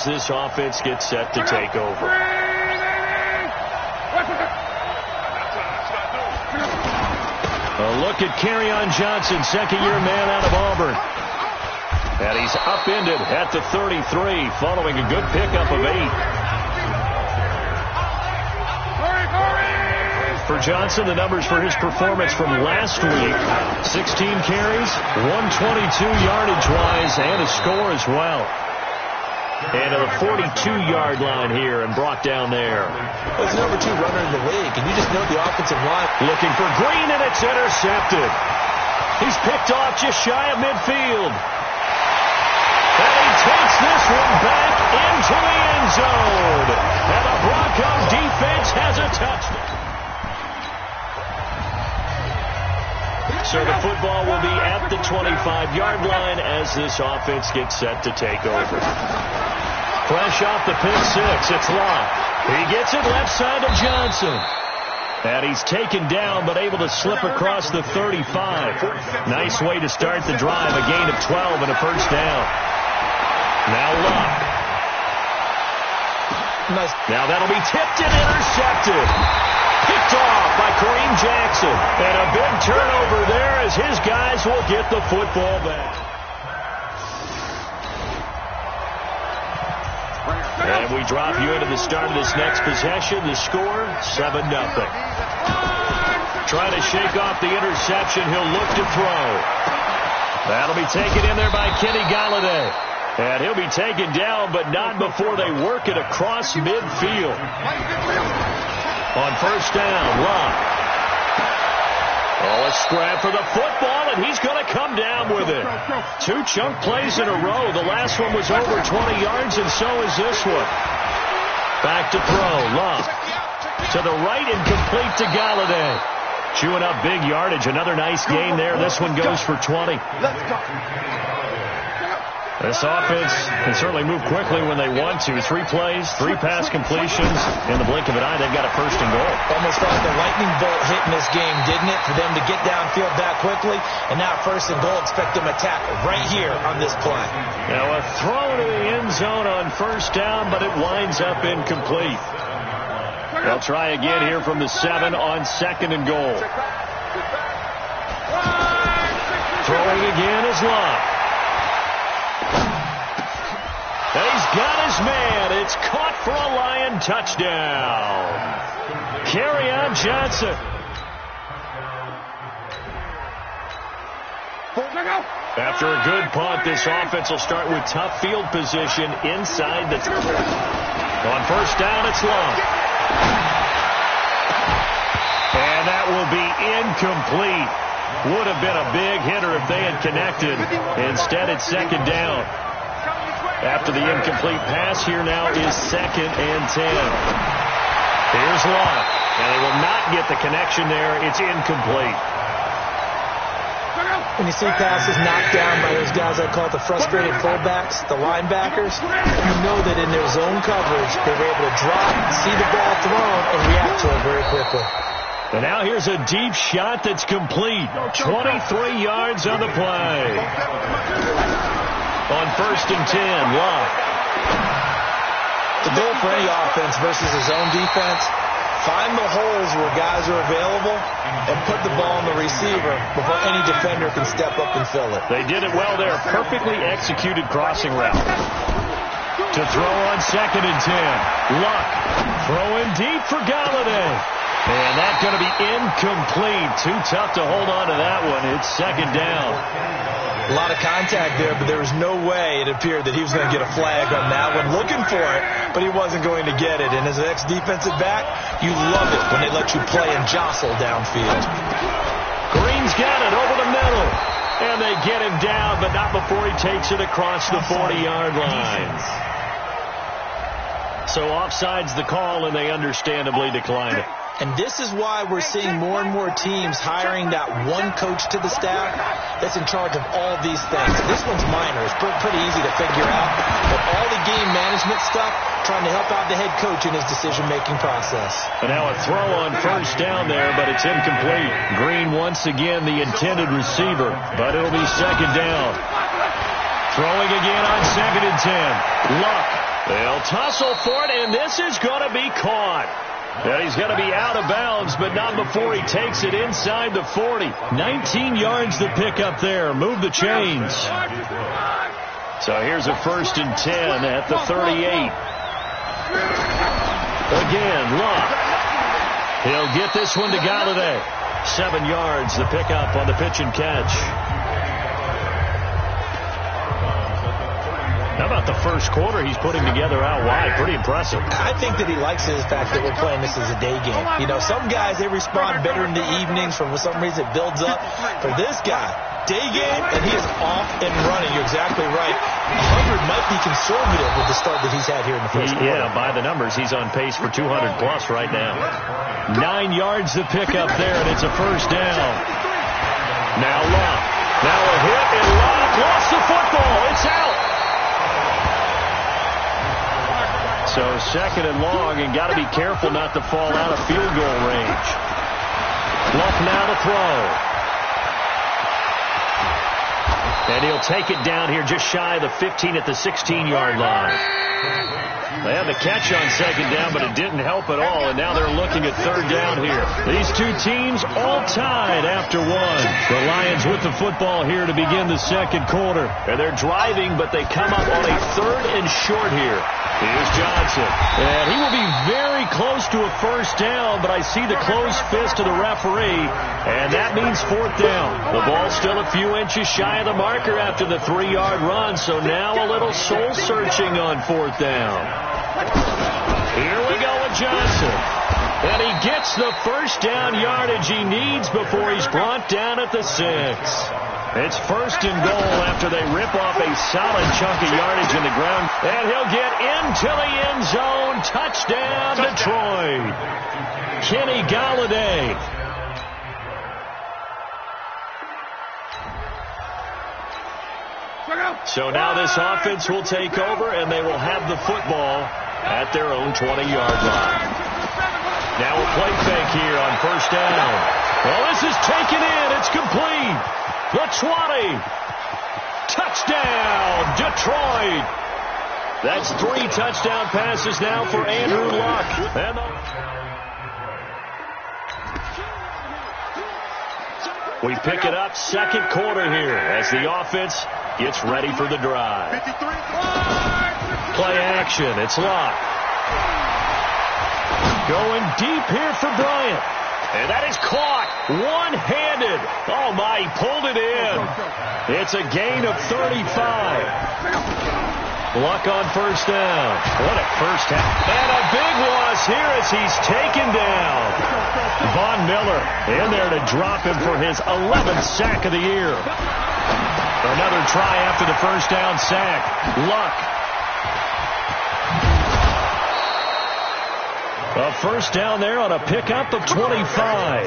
This offense gets set to take over. A look at Kerryon Johnson, second-year man out of Auburn. And he's upended at the 33 following a good pickup of 8. For Johnson, the numbers for his performance from last week: 16 carries, 122 yardage-wise, and a score as well. And to the 42-yard line here and brought down there. Well, he's the number 2 runner in the league, and you just know the offensive line. Looking for Green, and it's intercepted. He's picked off just shy of midfield. And he takes this one back into the end zone. And the Bronco defense has a touchdown. So the football will be at the 25-yard line as this offense gets set to take over. Fresh off the pick 6, it's Locke. He gets it left side to Johnson. And he's taken down but able to slip across the 35. Nice way to start the drive, a gain of 12 and a first down. Now Locke. Nice. Now that'll be tipped and intercepted. Picked off by Kareem Jackson. And a big turnover there as his guys will get the football back. And we drop you into the start of this next possession. The score, 7-0. Trying to shake off the interception. He'll look to throw. That'll be taken in there by Kenny Galladay. And he'll be taken down, but not before they work it across midfield. On first down, Locke. Oh, a scrap for the football, and he's going to come down with it. 2 chunk plays in a row. The last one was over 20 yards, and so is this one. Back to throw, Locke. To the right and complete to Galladay. Chewing up big yardage. Another nice gain there. This one goes for 20. This offense can certainly move quickly when they want to. 3 plays, 3 pass completions. In the blink of an eye, they've got a first and goal. Almost felt like a lightning bolt hit in this game, didn't it? For them to get downfield that quickly. And now first and goal, expect them to tackle right here on this play. Now a throw to the end zone on first down, but it winds up incomplete. They'll try again here from the 7 on second and goal. Throwing again is Locke. And he's got his man. It's caught for a Lion touchdown. Kerryon Johnson. After a good punt, this offense will start with tough field position inside the... On first down, it's Locke. And that will be incomplete. Would have been a big hitter if they had connected. Instead, it's second down. After the incomplete pass, here now is second and 10. Here's Locke. And they will not get the connection there. It's incomplete. When you see passes knocked down by those guys I call the frustrated fullbacks, the linebackers, you know that in their zone coverage, they were able to drop, see the ball thrown, and react to it very quickly. And now here's a deep shot that's complete. 23 yards on the play. On first and 10, Locke. The goal for any offense versus his own defense, find the holes where guys are available and put the ball on the receiver before any defender can step up and fill it. They did it well there. Perfectly executed crossing route. To throw on second and 10. Locke throwing deep for Galladay. And that's going to be incomplete. Too tough to hold on to that one. It's second down. A lot of contact there, but there was no way it appeared that he was going to get a flag on that one. Looking for it, but he wasn't going to get it. And as an ex-defensive back, you love it when they let you play and jostle downfield. Green's got it over the middle. And they get him down, but not before he takes it across the 40-yard line. So offside's the call, and they understandably decline it. And this is why we're seeing more and more teams hiring that one coach to the staff that's in charge of all these things. This one's minor. It's pretty easy to figure out. But all the game management stuff, trying to help out the head coach in his decision-making process. And now a throw on first down there, but it's incomplete. Green once again the intended receiver, but it'll be second down. Throwing again on second and 10. Luck. They'll tussle for it, and this is going to be caught. And he's going to be out of bounds, but not before he takes it inside the 40. 19 yards to pick up there. Move the chains. So here's a 1st and 10 at the 38. Again, Luck. He'll get this one to Galladay. 7 yards to pick up on the pitch and catch. How about the first quarter he's putting together out wide? Pretty impressive. I think that he likes the fact that we're playing this as a day game. You know, some guys, they respond better in the evenings. For some reason, it builds up. For this guy, day game, and he is off and running. You're exactly right. 100 might be conservative with the start that he's had here in the first quarter. Yeah, by the numbers, he's on pace for 200-plus right now. 9 yards to pick up there, and it's a 1st down. Now Luck. Now a hit, and Luck lost the football. It's out. So 2nd and long, and got to be careful not to fall out of field goal range. Luck now to throw. And he'll take it down here just shy of the 15 at the 16-yard line. They had the catch on 2nd down, but it didn't help at all, and now they're looking at 3rd down here. These two teams all tied after one. The Lions with the football here to begin the 2nd quarter. And they're driving, but they come up on a 3rd and short here. Here's Johnson. And he will be very close to a 1st down, but I see the closed fist of the referee, and that means 4th down. The ball's still a few inches shy of the marker after the 3-yard run, so now a little soul-searching on 4th down. Here we go with Johnson. And he gets the 1st down yardage he needs before he's brought down at the 6. It's 1st and goal after they rip off a solid chunk of yardage in the ground. And he'll get into the end zone. Touchdown, Detroit. Kenny Galladay. So now this offense will take over, and they will have the football at their own 20-yard line. Now a play fake here on 1st down. Well, this is taken in. It's complete. The 20. Touchdown, Detroit. That's 3 touchdown passes now for Andrew Luck. And we pick it up 2nd quarter here as the offense gets ready for the drive. Play action. It's Luck. Going deep here for Bryant. And that is caught one-handed. Oh, my, he pulled it in. It's a gain of 35. Luck on 1st down. What a first half. And a big loss here as he's taken down. Von Miller in there to drop him for his 11th sack of the year. Another try after the 1st down sack. Luck. A 1st down there on a pickup of 25.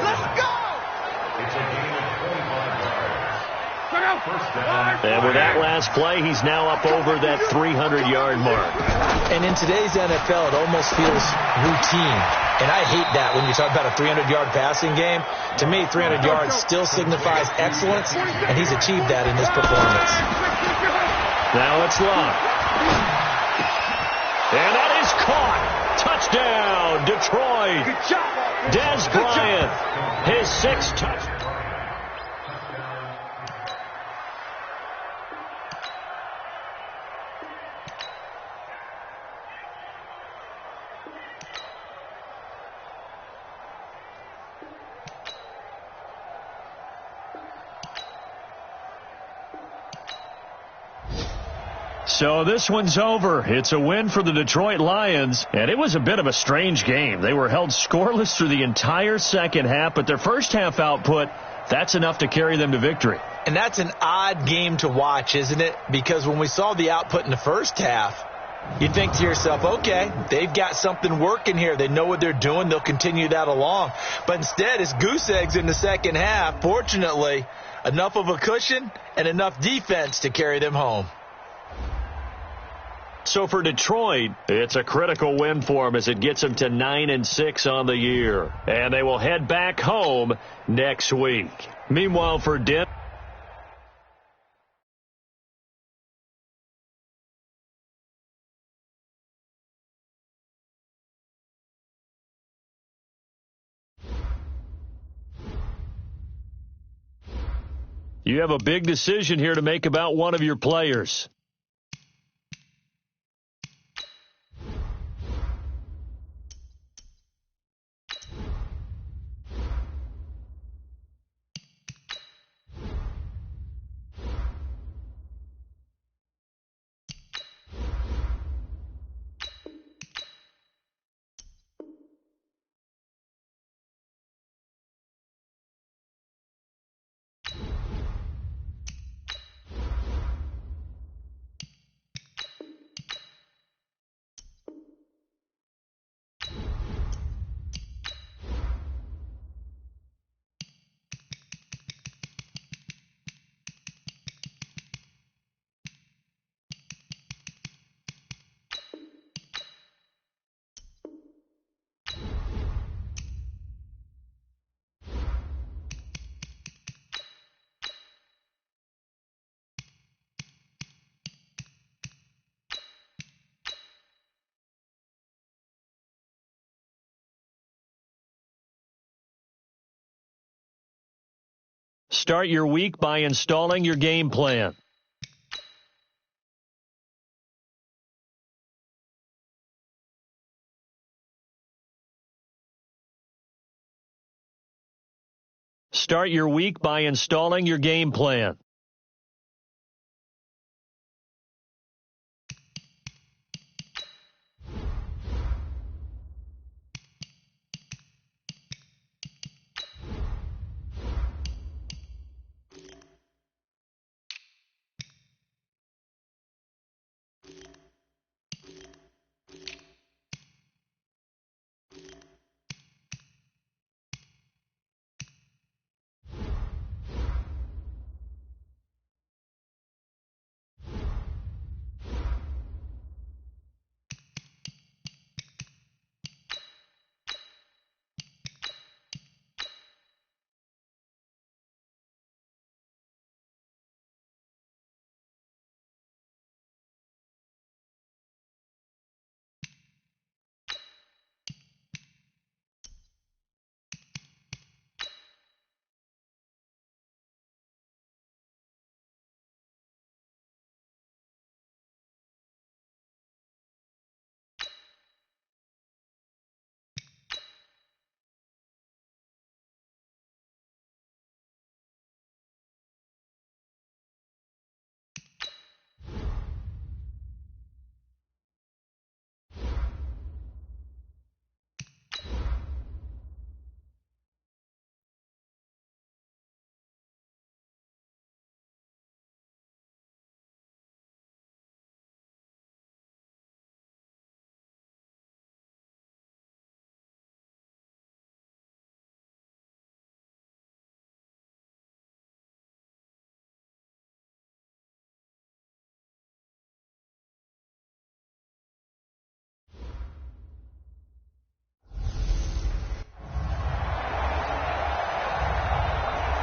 And with that last play, he's now up over that 300-yard mark. And in today's NFL, it almost feels routine. And I hate that when you talk about a 300-yard passing game. To me, 300 yards still signifies excellence, and he's achieved that in this performance. Now it's Luck. And that is caught. Touchdown, Detroit. Dez Bryant, his 6th touchdown. So this one's over. It's a win for the Detroit Lions, and it was a bit of a strange game. They were held scoreless through the entire 2nd half, but their first half output, that's enough to carry them to victory. And that's an odd game to watch, isn't it? Because when we saw the output in the first half, you think to yourself, okay, they've got something working here. They know what they're doing. They'll continue that along. But instead, it's goose eggs in the 2nd half. Fortunately, enough of a cushion and enough defense to carry them home. So for Detroit, it's a critical win for them as it gets them to 9-6 on the year. And they will head back home next week. Meanwhile, for Denver, You have a big decision here to make about one of your players. Start your week by installing your game plan. Start your week by installing your game plan.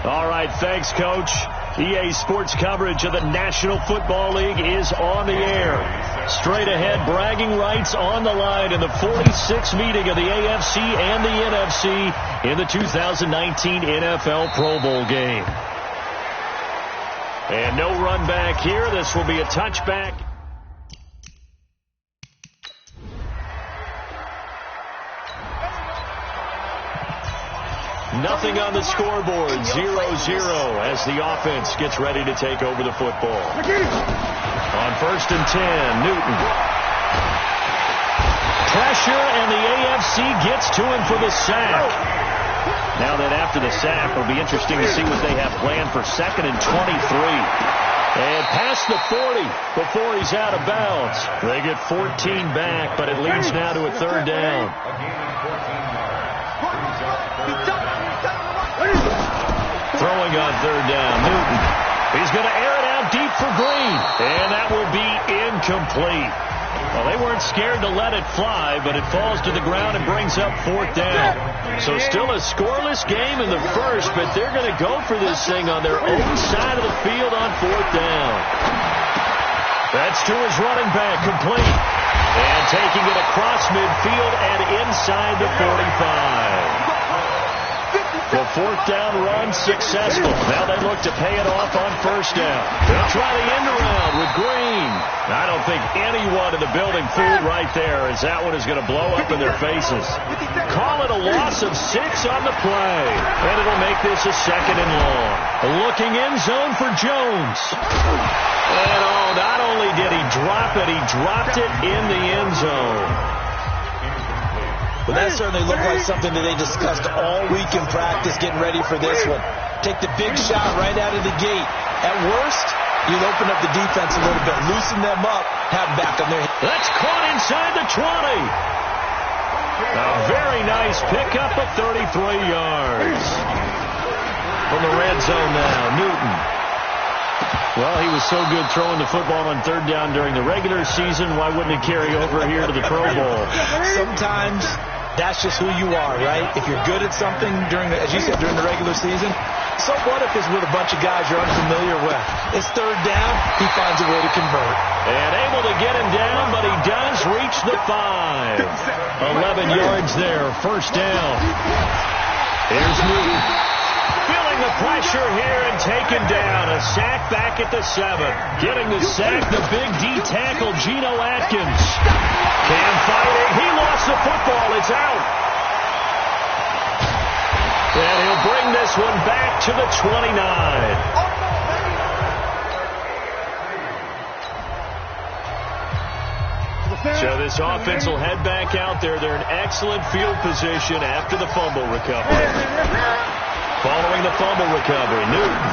All right, thanks, Coach. EA Sports coverage of the National Football League is on the air. Straight ahead, bragging rights on the line in the 46th meeting of the AFC and the NFC in the 2019 NFL Pro Bowl game. And no run back here. This will be a touchback. Nothing on the scoreboard, 0-0 as the offense gets ready to take over the football. On 1st and 10, Newton. Pressure, and the AFC gets to him for the sack. Now that after the sack, it'll be interesting to see what they have planned for 2nd and 23. And past the 40 before he's out of bounds. They get 14 back, but it leads now to a 3rd down. Throwing on 3rd down, Newton. He's going to air it out deep for Green, and that will be incomplete. Well, they weren't scared to let it fly, but it falls to the ground and brings up 4th down. So still a scoreless game in the first, but they're going to go for this thing on their own side of the field on 4th down. That's to his running back, complete. And taking it across midfield and inside the 45. The fourth down run successful. Now they look to pay it off on first down. They'll try the end around with Green. I don't think anyone in the building fooled right there, as that one is going to blow up in their faces. Call it a loss of 6 on the play. And it'll make this a 2nd and long. Looking end zone for Jones. And not only did he drop it, he dropped it in the end zone. But that certainly looked like something that they discussed all week in practice, getting ready for this one. Take the big shot right out of the gate. At worst, you'll open up the defense a little bit, loosen them up, have them back on their head. That's caught inside the 20. A very nice pickup of 33 yards. From the red zone now, Newton. Well, he was so good throwing the football on 3rd down during the regular season. Why wouldn't it carry over here to the Pro Bowl? Sometimes that's just who you are, right? If you're good at something as you said, during the regular season, so what if it's with a bunch of guys you're unfamiliar with? It's 3rd down, he finds a way to convert. And able to get him down, but he does reach the 5. 11 yards there, first down. Here's Newton. Feeling the pressure here and taken down. A sack back at the 7. Getting the sack, the big D tackle, Geno Atkins. Cam fighting. He lost the football. It's out. And he'll bring this one back to the 29. So this offense will head back out there. They're in excellent field position after the fumble recovery. Following the fumble recovery, Newton.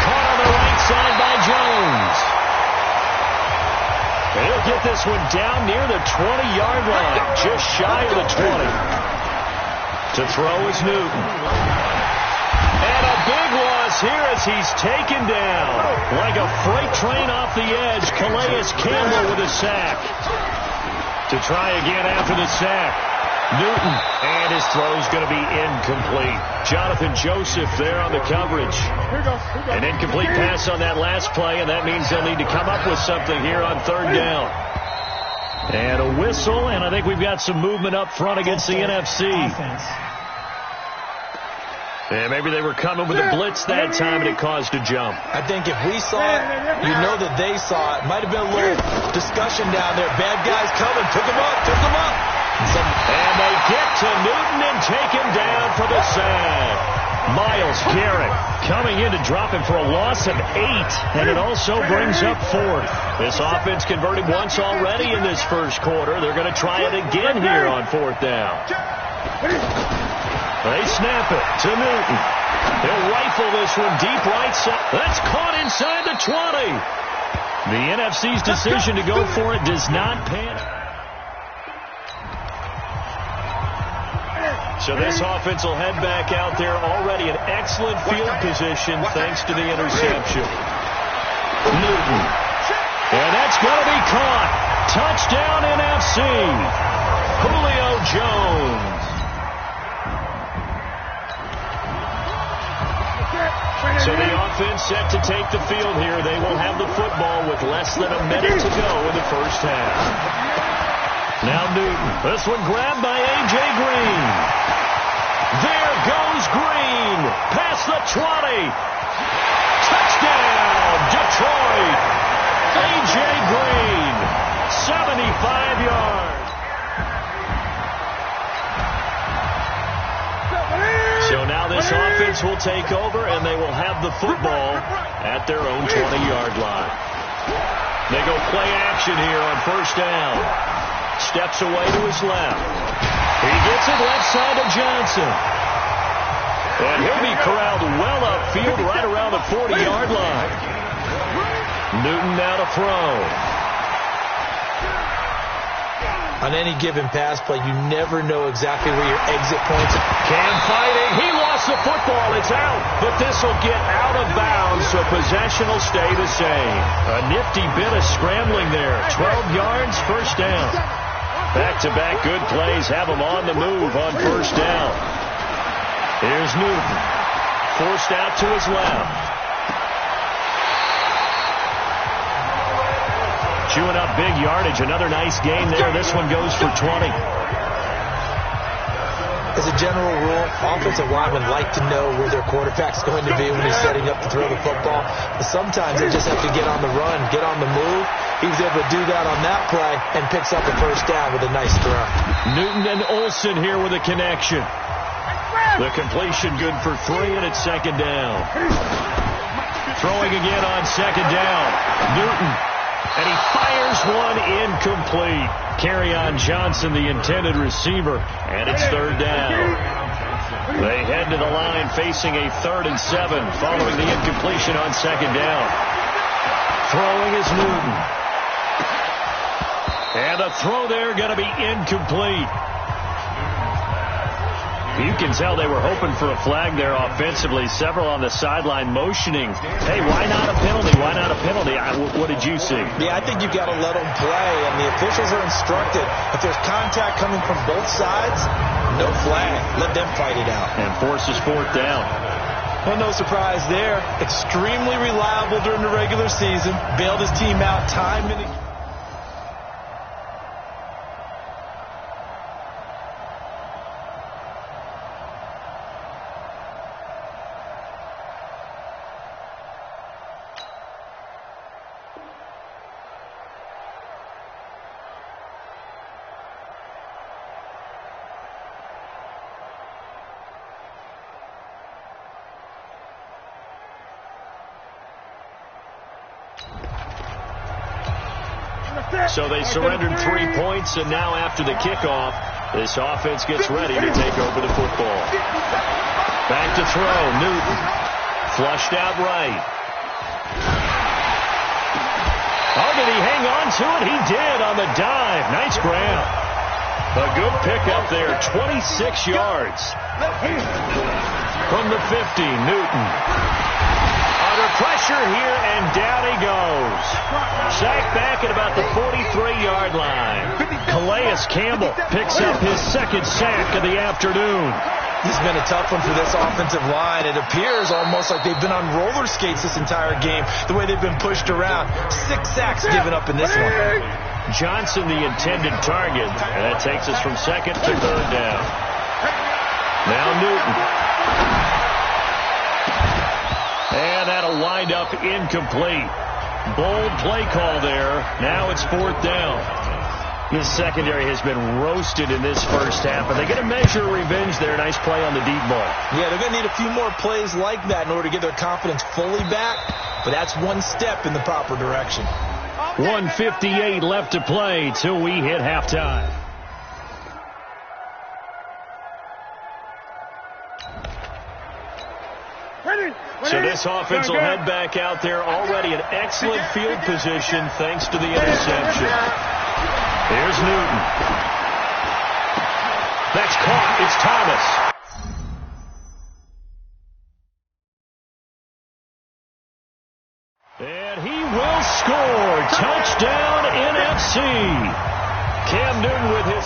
Caught on the right side by Jones. And he'll get this one down near the 20-yard line, just shy of the 20. To throw is Newton. And a big loss here as he's taken down. Like a freight train off the edge, Calais Campbell with a sack. To try again after the sack. Newton, and his throw's going to be incomplete. Jonathan Joseph there on the coverage. An incomplete pass on that last play, and that means they'll need to come up with something here on 3rd down. And a whistle, and I think we've got some movement up front against the NFC. And maybe they were coming with a blitz that time, and it caused a jump. I think if we saw it, you know that they saw it. Might have been a little discussion down there. Bad guys coming. Took them up. And they get to Newton and take him down for the sack. Myles Garrett coming in to drop him for a loss of 8. And it also brings up 4th. This offense converted once already in this first quarter. They're going to try it again here on 4th down. They snap it to Newton. He'll rifle this one deep right side. That's caught inside the 20. The NFC's decision to go for it does not pan. So this offense will head back out there already in excellent field position thanks to the interception. Newton. And that's going to be caught. Touchdown NFC. Julio Jones. So the offense set to take the field here. They will have the football with less than a minute to go in the first half. Now Newton. This one grabbed by A.J. Green. There goes Green. Past the 20. Touchdown, Detroit. A.J. Green. 75 yards. So now this offense will take over, and they will have the football at their own 20-yard line. They go play action here on first down. Steps away to his left. He gets it left side of Johnson. And he'll be corralled well upfield right around the 40-yard line. Newton now to throw. On any given pass play, you never know exactly where your exit points are. Cam fighting. He lost the football. It's out. But this will get out of bounds, so possession will stay the same. A nifty bit of scrambling there. 12 yards, first down. Back-to-back good plays have him on the move on first down. Here's Newton. Forced out to his left. Chewing up big yardage. Another nice game there. This one goes for 20. As a general rule, offensive linemen like to know where their quarterback's going to be when he's setting up to throw the football. But sometimes they just have to get on the run, get on the move. He was able to do that on that play and picks up a first down with a nice throw. Newton and Olsen here with a connection. The completion good for 3, and it's second down. Throwing again on second down. Newton. And he fires one incomplete. Kerryon Johnson, the intended receiver, and it's third down. They head to the line facing a 3rd and 7 following the incompletion on second down. Throwing is Newton. And a throw there going to be incomplete. You can tell they were hoping for a flag there offensively. Several on the sideline motioning, hey, why not a penalty? Why not a penalty? What did you see? Yeah, I think you've got to let them play, and the officials are instructed. If there's contact coming from both sides, no flag. Let them fight it out. And forces 4th down. Well, no surprise there. Extremely reliable during the regular season. Bailed his team out time and again. So they surrendered 3 points, and now after the kickoff, this offense gets ready to take over the football. Back to throw, Newton. Flushed out right. Oh, did he hang on to it? He did on the dive. Nice grab. A good pickup there, 26 yards. From the 50, Newton. Under pressure here, and down he goes. Sacked back at about the 43-yard line. Calais Campbell picks up his 2nd sack of the afternoon. This has been a tough one for this offensive line. It appears almost like they've been on roller skates this entire game, the way they've been pushed around. 6 sacks given up in this one. Johnson, the intended target, and that takes us from 2nd to 3rd down. Now Newton. And that'll wind up incomplete. Bold play call there. Now it's 4th down. His secondary has been roasted in this first half, and they're going to measure revenge there. Nice play on the deep ball. Yeah, they're going to need a few more plays like that in order to get their confidence fully back, but that's one step in the proper direction. 1:58 left to play till we hit halftime. So this offense will head back out there, already in excellent field position thanks to the interception. Here's Newton. That's caught. It's Thomas. And he will score. Touchdown NFC. Cam Newton with his...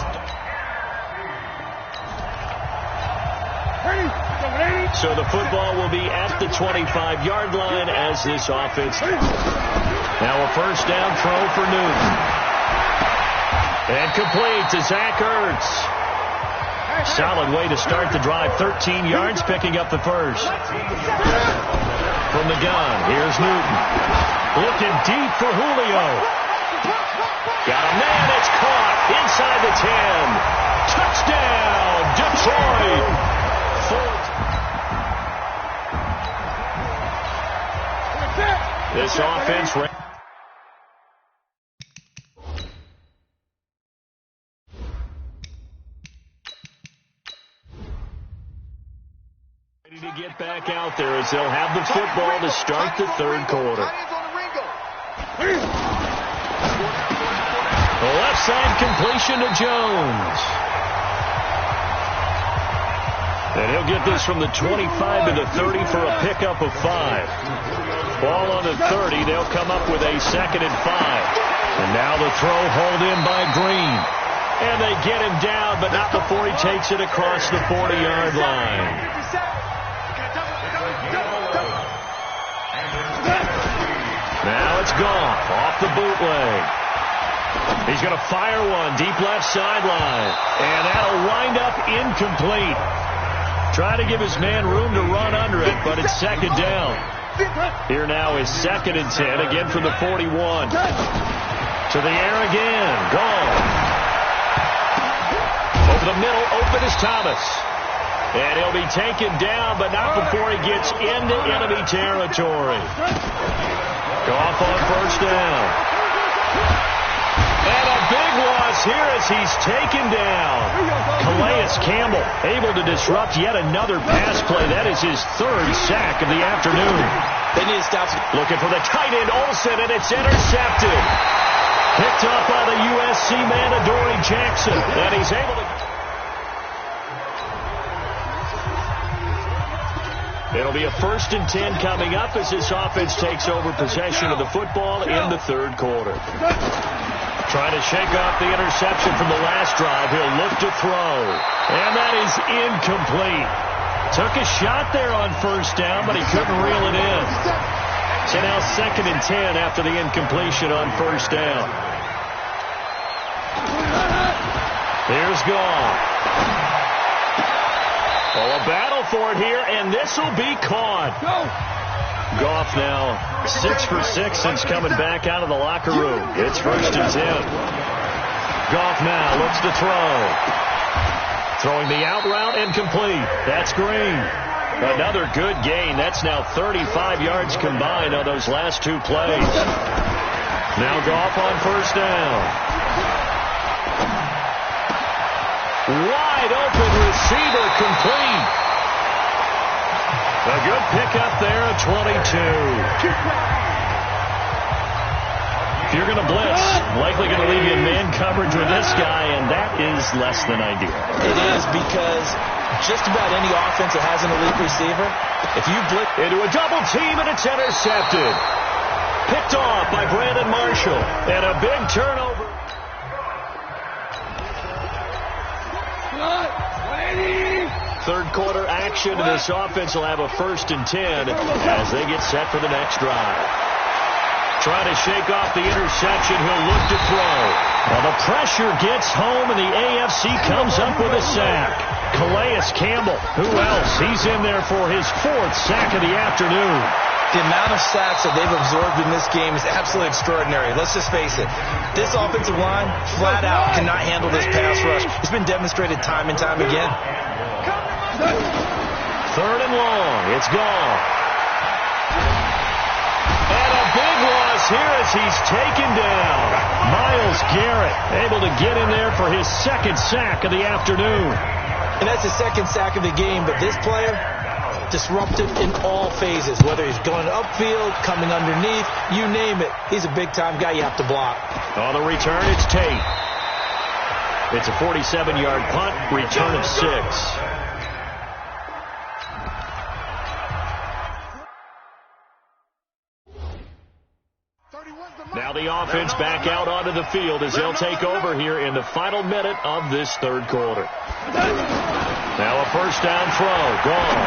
So the football will be at the 25-yard line as this offense. Now a first down throw for Newton. And complete to Zach Ertz. Solid way to start the drive. 13 yards, picking up the first. From the gun, here's Newton. Looking deep for Julio. Got a man, it's caught inside the 10. Touchdown, Detroit. This offense ready to get back out there as they'll have the football to start the 3rd quarter. The left side completion to Jones. And he'll get this from the 25 to the 30 for a pickup of 5. Ball on the 30. They'll come up with a 2nd and 5. And now the throw hauled in by Green. And they get him down, but not before he takes it across the 40-yard line. Now it's Goff off the bootleg. He's going to fire one deep left sideline. And that'll wind up incomplete. Try to give his man room to run under it, but it's second down. Here now is 2nd and 10, again from the 41. To the air again. Gone. Over the middle, open is Thomas. And he'll be taken down, but not before he gets into enemy territory. Goff on first down. And a big loss here as he's taken down. Calais Campbell able to disrupt yet another pass play. That is his 3rd sack of the afternoon. They need to stop. Looking for the tight end, Olsen, and it's intercepted. Picked up by the USC man, Adoree Jackson. And he's able to... It'll be a 1st and 10 coming up as this offense takes over possession of the football in the 3rd quarter. Trying to shake off the interception from the last drive. He'll look to throw. And that is incomplete. Took a shot there on first down, but he couldn't reel it in. So now 2nd and 10 after the incompletion on first down. Here's Goff. Oh, a battle for it here, and this will be caught. Goff now 6 for 6 since coming back out of the locker room. It's 1st and 10. Goff now looks to throw. Throwing the out route and complete. That's Green. Another good gain. That's now 35 yards combined on those last 2 plays. Now Goff on first down. Wide open receiver complete. A good pickup there at 22. If you're going to blitz, likely going to leave you in man coverage with this guy, and that is less than ideal. It is, because just about any offense that has an elite receiver, if you blitz into a double team and it's intercepted. Picked off by Brandon Marshall, and a big turnover. Third quarter action, and this offense will have a 1st and 10 as they get set for the next drive. Trying to shake off the interception, he'll look to throw. Well, the pressure gets home, and the AFC comes up with a sack. Calais Campbell, who else? He's in there for his 4th sack of the afternoon. The amount of sacks that they've absorbed in this game is absolutely extraordinary. Let's just face it. This offensive line, flat out, cannot handle this pass rush. It's been demonstrated time and time again. 3rd and long. It's gone. And a big loss here as he's taken down. Myles Garrett able to get in there for his 2nd sack of the afternoon. And that's the 2nd sack of the game, but this player, disruptive in all phases, whether he's going upfield, coming underneath, you name it. He's a big-time guy you have to block. On the return, it's Tate. It's a 47-yard punt, return of 6. Now the offense back out onto the field as they'll take over here in the final minute of this 3rd quarter. Now a first down throw, gone.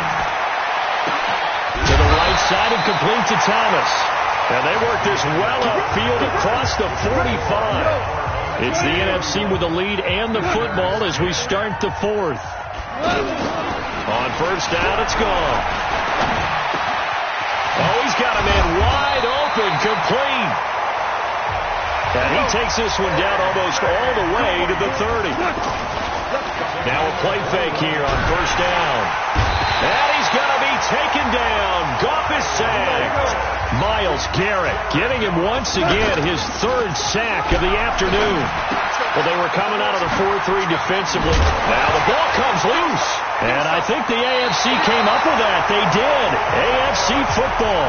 To the right side and complete to Thomas. And they work this well upfield across the 45. It's the NFC with the lead and the football as we start the 4th. On first down, it's gone. Oh, he's got a man wide open, complete. And he takes this one down almost all the way to the 30. Now a play fake here on first down. And he's going to be taken down. Goff is sacked. Myles Garrett getting him once again his 3rd sack of the afternoon. Well, they were coming out of the 4-3 defensively. Now the ball comes loose. And I think the AFC came up with that. They did. AFC football.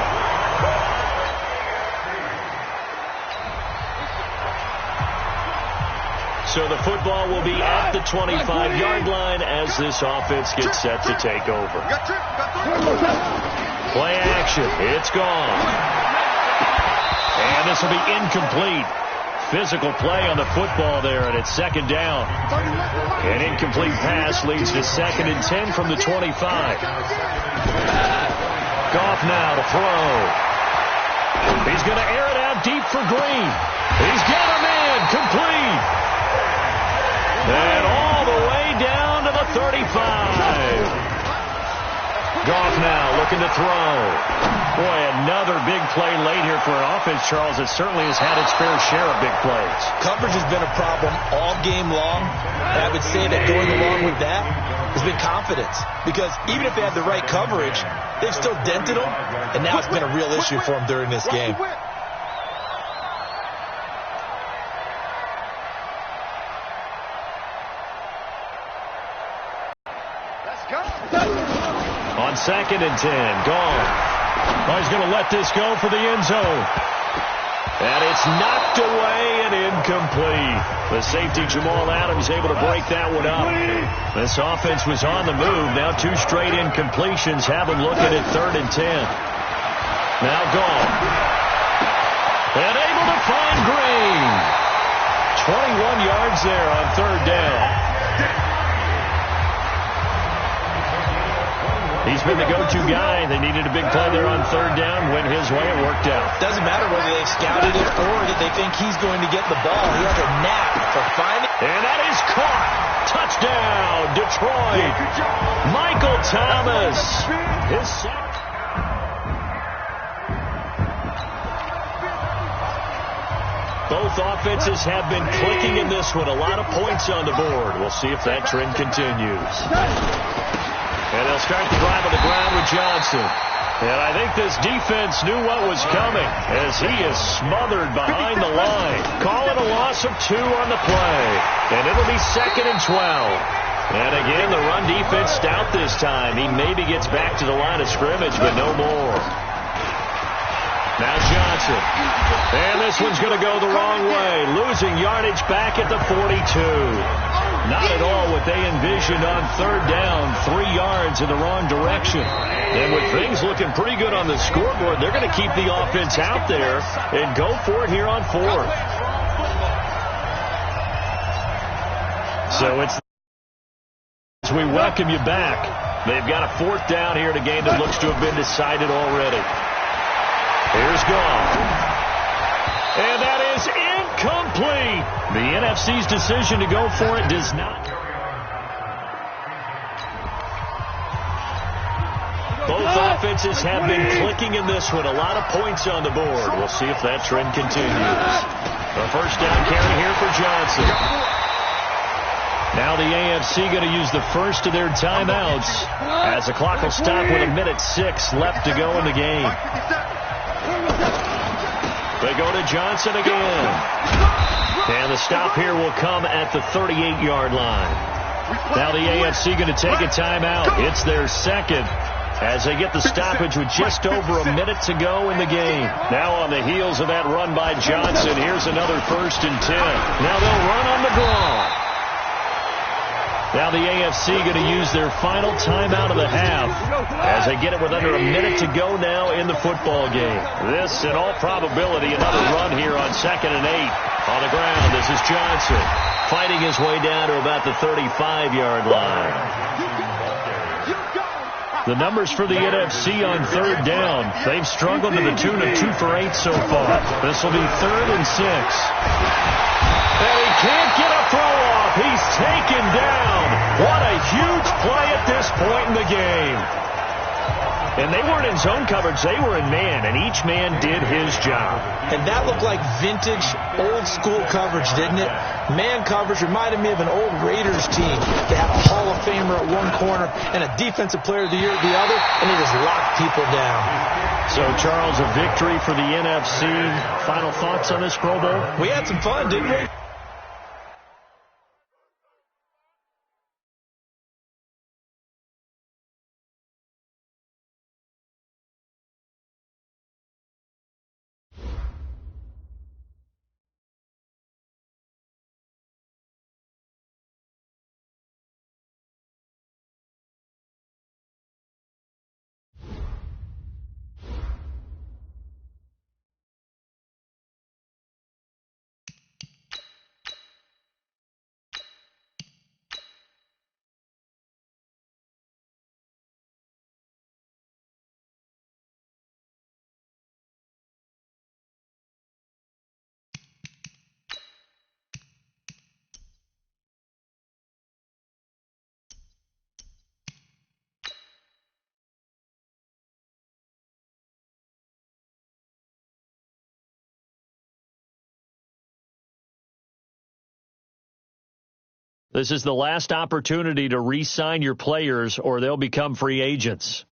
So the football will be at the 25-yard line as this offense gets set to take over. Play action. It's gone. And this will be incomplete. Physical play on the football there, and it's 2nd down. An incomplete pass leads to 2nd and 10 from the 25. Goff now to throw. He's going to air it out deep for Green. He's got him in. complete. And all the way down to the 35. Goff now looking to throw. Boy, another big play late here for an offense, Charles, that certainly has had its fair share of big plays. Coverage has been a problem all game long. And I would say that going along with that has been confidence. Because even if they had the right coverage, they've still dented them. And now it's been a real issue for them during this game. On 2nd and 10, gone. Oh, he's going to let this go for the end zone. And it's knocked away and incomplete. The safety, Jamal Adams, able to break that one up. This offense was on the move. Now 2 straight incompletions have them looking at 3rd and 10. Now gone. And able to find Green. 21 yards there on 3rd down. He's been the go-to guy. They needed a big play there on 3rd down. Went his way. It worked out. Doesn't matter whether they scouted it or that they think he's going to get the ball. He has a knack for finding. And that is caught. Touchdown, Detroit. Michael Thomas. His second. Both offenses have been clicking in this one. A lot of points on the board. We'll see if that trend continues. And they'll start the drive on the ground with Johnson. And I think this defense knew what was coming as he is smothered behind the line. Calling a loss of 2 on the play. And it'll be 2nd and 12. And again, the run defense stout this time. He maybe gets back to the line of scrimmage, but no more. Now Johnson. And this one's going to go the wrong way. Losing yardage back at the 42. Not at all what they envisioned on 3rd down. 3 yards in the wrong direction. And with things looking pretty good on the scoreboard, they're going to keep the offense out there and go for it here on 4th. So it's as we welcome you back. They've got a 4th down here in a game that looks to have been decided already. Here's Goff. And that is incomplete. The NFC's decision to go for it does not. Both offenses have been clicking in this one. A lot of points on the board. We'll see if that trend continues. A 1st down carry here for Johnson. Now the AFC going to use the first of their timeouts as the clock will stop with 1:06 left to go in the game. They go to Johnson again. And the stop here will come at the 38-yard line. Now the AFC going to take a timeout. It's their 2nd as they get the stoppage with just over 1 minute to go in the game. Now on the heels of that run by Johnson, here's another 1st and 10. Now they'll run on the draw. Now the AFC going to use their final timeout of the half as they get it with under 1 minute to go now in the football game. This, in all probability, another run here on 2nd and 8. On the ground, this is Johnson fighting his way down to about the 35-yard line. The numbers for the NFC on 3rd down, they've struggled to the tune of 2 for 8 so far. This will be 3rd and 6. And he can't get a throw off. He's taken down. What a huge play at this point in the game. And they weren't in zone coverage. They were in man, and each man did his job. And that looked like vintage, old-school coverage, didn't it? Man coverage reminded me of an old Raiders team. They had a Hall of Famer at one corner and a Defensive Player of the Year at the other, and they just locked people down. So, Charles, a victory for the NFC. Final thoughts on this Pro Bowl? We had some fun, didn't we? This is the last opportunity to re-sign your players or they'll become free agents.